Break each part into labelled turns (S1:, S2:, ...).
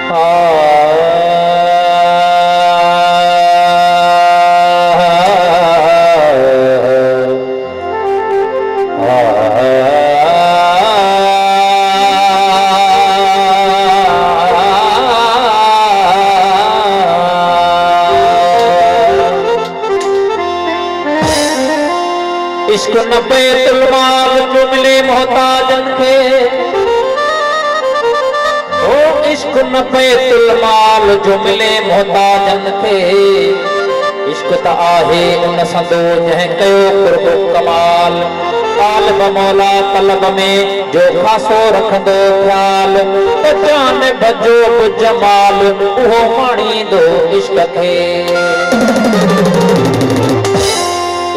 S1: इश्क न बैतुल माल जो मिले मोहताजन खे। ओ इश्क न बैतुल माल जो मिले मोहताजन खे। इश्क त आहे उन संदो जह कयो कुर्ब कमाल। तालब मौला तलब में जो खासो रखंदो ख्याल। त जान भजो जमाल उहो माणींदो इश्क खे।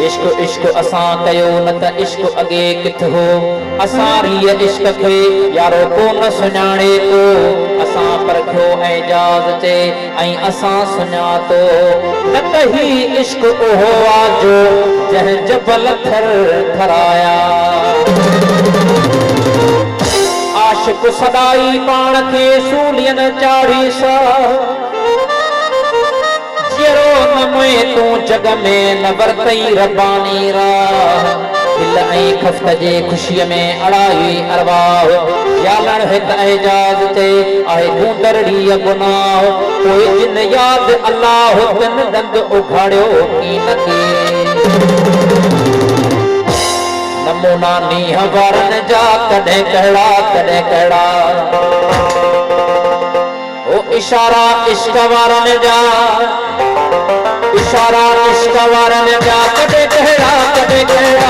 S1: इश्क इश्क असां कयो न त इश्क अगे किथ हो। असां रिय इश्क खे यारो को न सुञाणे तो। असां परखियो एजाज़ ते ऐं असां सुञातो। न त ही इश्क ओहो आ जो जंहिं जबल थर थराया। आशिक सदाई पाण खे सूलियन चाढ़ी सा। तू जग में न वरतई रबानी राह। दिल ऐं खफ़्त जे खुशीअ में अड़ाई अरवाह। यालण हित एजाज़ ते आहे गूंदरड़ीअ गुनाह। कोई जिन याद अल्लाह तिन दंद उघाड़ियो कीन खे। नमूना नीह वारन जा कॾहिं कहिड़ा कॾहिं कहिड़ा। ओ इशारा इश्क वारन जा। इशारा इश्क वारन जा कॾहिं कहिड़ा कॾहिं कहिड़ा।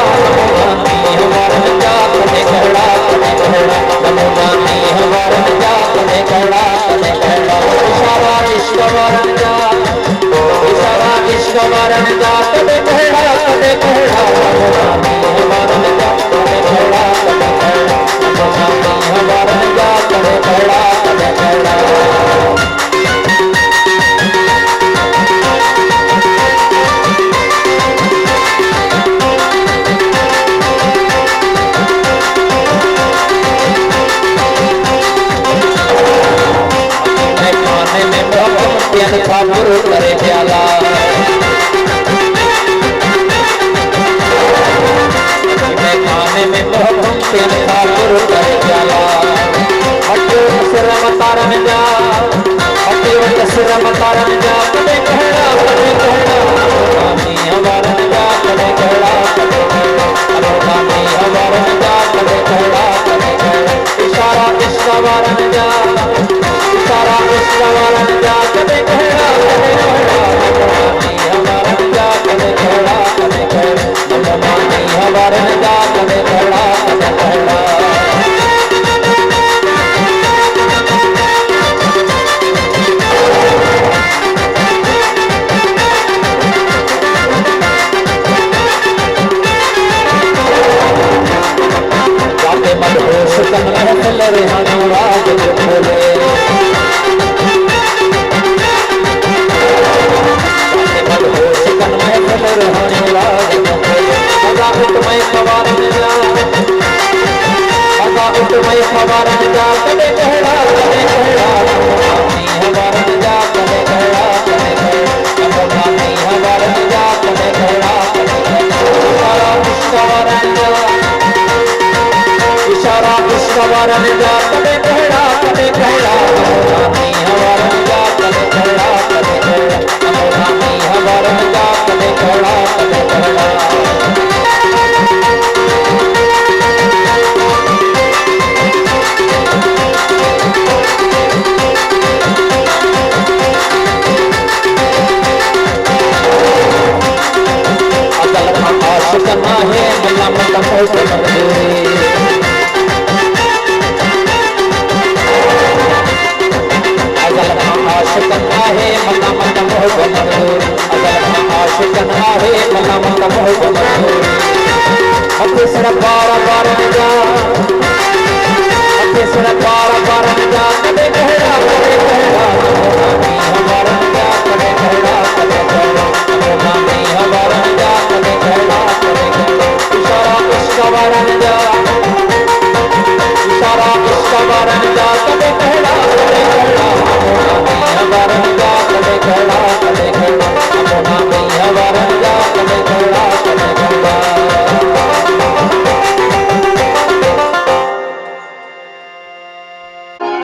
S1: नीह वारन जा कॾहिं कहिड़ा कॾहिं कहिड़ा। नमूना नीह वारन जा कॾहिं कहिड़ा कॾहिं कहिड़ा। इशारा इश्क वारन जा। इशारा इश्क वारन जा कॾहिं कहिड़ा कॾहिं कहिड़ा। नमूना नीह वारन जा कॾहिं कहिड़ा कॾहिं कहिड़ा। नमूना नीह वारन जा कॾहिं कहिड़ा कॾहिं कहिड़ा। करे प्याला खाने में करे प्याला। हटियो सिर मतारन जा। हटियो सिर मतारन जा कॾहिं कहिड़ा कॾहिं कहिड़ा। नीह वारन जा कॾहिं कहिड़ा कॾहिं कहिड़ा। नीह वारन जा कॾहिं कहिड़ा कॾहिं कहिड़ा। इशारा इश्क वारन जा। इशारा इश्क वारन जा कॾहिं कहिड़ा कॾहिं कहिड़ा। नीह वारन जा कॾहिं कहिड़ा कॾहिं कहिड़ा। नमूना नीह वारन जा कॾहिं कहिड़ा कॾहिं कहिड़ा। जाते मदहोश तन महफिल रिहानी राज जो खोले। उठमई खवारन जा। उठमई खवारन जा कॾहिं कहिड़ा कॾहिं कहिड़ा। नीह वारन जा कॾहिं कहिड़ा कॾहिं कहिड़ा। नमूना नीह वारन जा कॾहिं कहिड़ा कॾहिं कहिड़ा। इश्क वारन जा। इशारा इश्क वारन जा कॾहिं कहिड़ा कॾहिं कहिड़ा। नमूना नीह वारन जा कॾहिं कहिड़ा कॾहिं कहिड़ा। नमूना नीह वारन जा कॾहिं कहिड़ा कॾहिं कहिड़ा। आशिक ना है मलामत मौत मंजूरी। अगर आशिक ना है मलामत मौत मंजूरी। अगर आशिक ना है मलामत मौत मंजूरी। हथे सिर बार बार जा। हथे सिर बार बार जा।